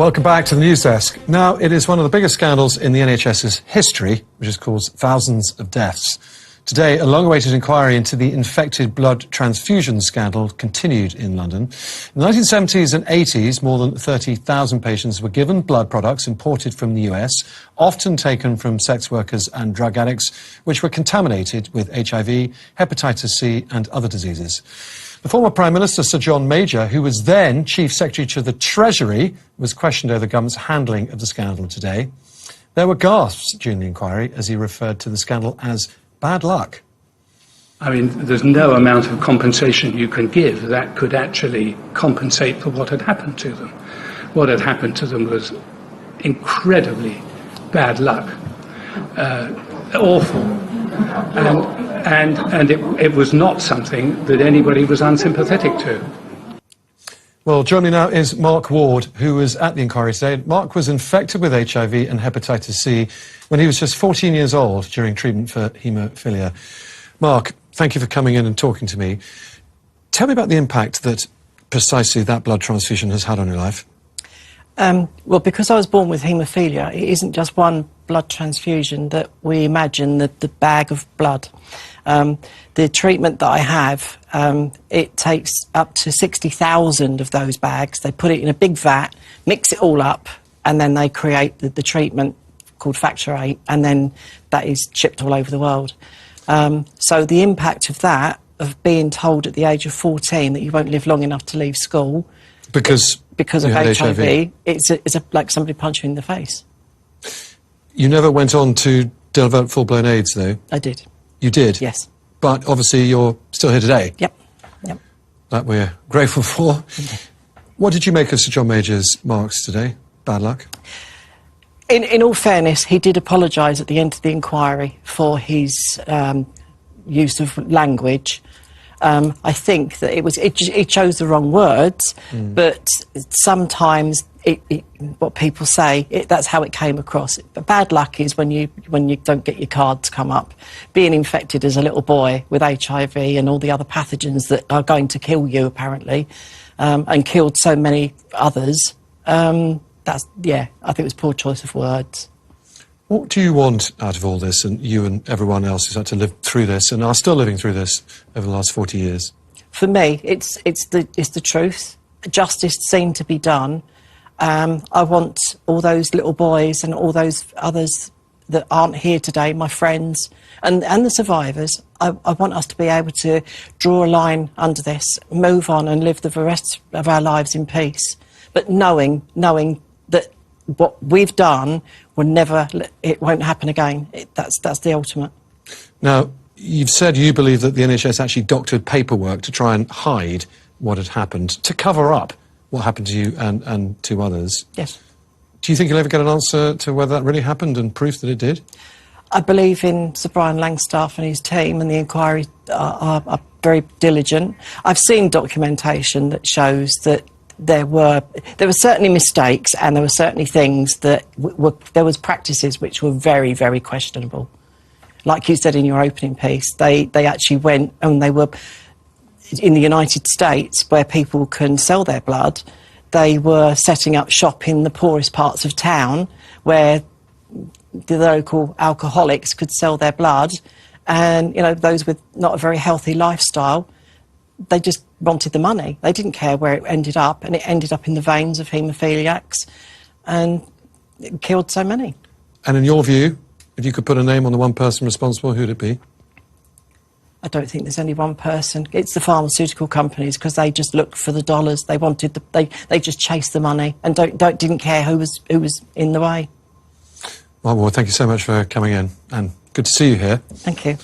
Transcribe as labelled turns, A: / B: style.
A: Welcome back to the News Desk. Now, it is one of the biggest scandals in the NHS's history, which has caused thousands of deaths. Today, a long-awaited inquiry into the infected blood transfusion scandal continued in London. In the 1970s and 80s, more than 30,000 patients were given blood products imported from the US, often taken from sex workers and drug addicts, which were contaminated with HIV, hepatitis C and other diseases. The former Prime Minister, Sir John Major, who was then Chief Secretary to the Treasury, was questioned over the government's handling of the scandal today. There were gasps during the inquiry as he referred to the scandal as bad luck.
B: I mean, there's no amount of compensation you can give that could actually compensate for what had happened to them. What had happened to them was incredibly bad luck, awful. And it was not something that anybody was unsympathetic to.
A: Well, joining me now is Mark Ward, who was at the inquiry today. Mark was infected with HIV and hepatitis C when he was just 14 years old during treatment for haemophilia. Mark, thank you for coming in and talking to me. Tell me about the impact that precisely that blood transfusion has had on your life.
C: Well, because I was born with haemophilia, it isn't just one blood transfusion that we imagine, the bag of blood. The treatment that I have, it takes up to 60,000 of those bags. They put it in a big vat, mix it all up, and then they create the treatment called Factor VIII, and then that is shipped all over the world. So the impact of that, of being told at the age of 14 that you won't live long enough to leave school because of HIV, it's like somebody punching you in the face.
A: You never went on to develop full-blown AIDS, though?
C: I did.
A: You did?
C: Yes.
A: But obviously you're still here today?
C: Yep.
A: That we're grateful for. What did you make of Sir John Major's marks today? Bad luck?
C: In all fairness, he did apologise at the end of the inquiry for his use of language. I think that it chose the wrong words, but sometimes what people say, that's how it came across. But bad luck is when you don't get your card to come up. Being infected as a little boy with HIV and all the other pathogens that are going to kill you, apparently, and killed so many others. I think it was poor choice of words.
A: What do you want out of all this, and you and everyone else who's had to live through this and are still living through this over the last 40 years?
C: For me, it's the truth. Justice seemed to be done. I want all those little boys and all those others that aren't here today, my friends, and the survivors, I want us to be able to draw a line under this, move on and live the rest of our lives in peace. But knowing that what we've done it won't happen again. That's the ultimate.
A: Now, you've said you believe that the NHS actually doctored paperwork to try and hide what had happened, to cover up what happened to you and to others.
C: Yes.
A: Do you think you'll ever get an answer to whether that really happened and proof that it did?
C: I believe in Sir Brian Langstaff and his team, and the inquiry are very diligent. I've seen documentation that shows that there were certainly mistakes, and there were certainly things that there was practices which were very, very questionable. Like you said in your opening piece, they actually went and they were in the United States, where people can sell their blood. They were setting up shop in the poorest parts of town, where the local alcoholics could sell their blood, and those with not a very healthy lifestyle, they just wanted the money. They didn't care where it ended up, and it ended up in the veins of haemophiliacs, and it killed so many.
A: And in your view, if you could put a name on the one person responsible, who'd it be?
C: I don't think there's only one person. It's the pharmaceutical companies, because they just looked for the dollars. They wanted they just chased the money and didn't care who was in the way.
A: Well, thank you so much for coming in, and good to see you here.
C: Thank you.